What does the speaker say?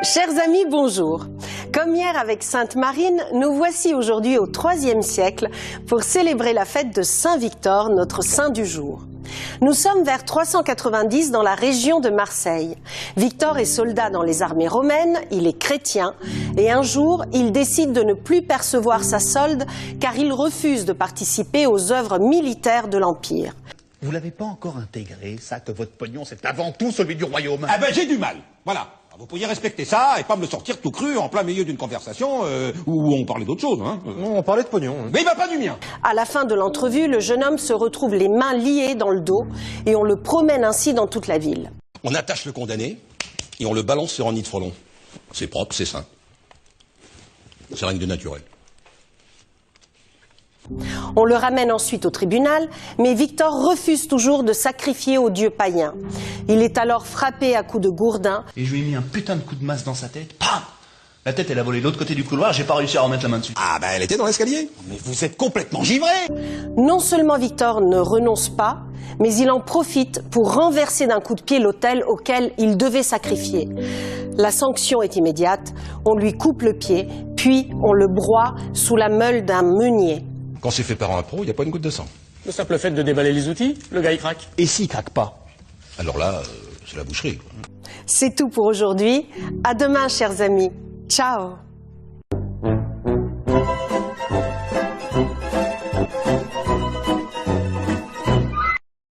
Chers amis, bonjour. Comme hier avec Sainte Marine, nous voici aujourd'hui au IIIe siècle pour célébrer la fête de Saint Victor, notre saint du jour. Nous sommes vers 390 dans la région de Marseille. Victor est soldat dans les armées romaines, il est chrétien et un jour, il décide de ne plus percevoir sa solde car il refuse de participer aux œuvres militaires de l'Empire. Vous l'avez pas encore intégré, ça, que votre pognon, c'est avant tout celui du royaume? Ah ben j'ai du mal, voilà. Vous pourriez respecter ça et pas me le sortir tout cru en plein milieu d'une conversation où on parlait d'autre chose. Hein. Non, on parlait de pognon. Hein. Mais il va pas du mien. À la fin de l'entrevue, le jeune homme se retrouve les mains liées dans le dos et on le promène ainsi dans toute la ville. On attache le condamné et on le balance sur un nid de frelon. C'est propre, c'est sain. C'est rien que de naturel. On le ramène ensuite au tribunal, mais Victor refuse toujours de sacrifier aux dieux païens. Il est alors frappé à coups de gourdin. Et je lui ai mis un putain de coup de masse dans sa tête. Pam! La tête, elle a volé de l'autre côté du couloir, j'ai pas réussi à remettre la main dessus. Ah ben elle était dans l'escalier. Mais vous êtes complètement givré. Non seulement Victor ne renonce pas, mais il en profite pour renverser d'un coup de pied l'autel auquel il devait sacrifier. La sanction est immédiate, on lui coupe le pied, puis on le broie sous la meule d'un meunier. Quand c'est fait par un pro, il n'y a pas une goutte de sang. Le simple fait de déballer les outils, le gars il craque. Et s'il craque pas? Alors là, c'est la boucherie. C'est tout pour aujourd'hui. À demain, chers amis. Ciao.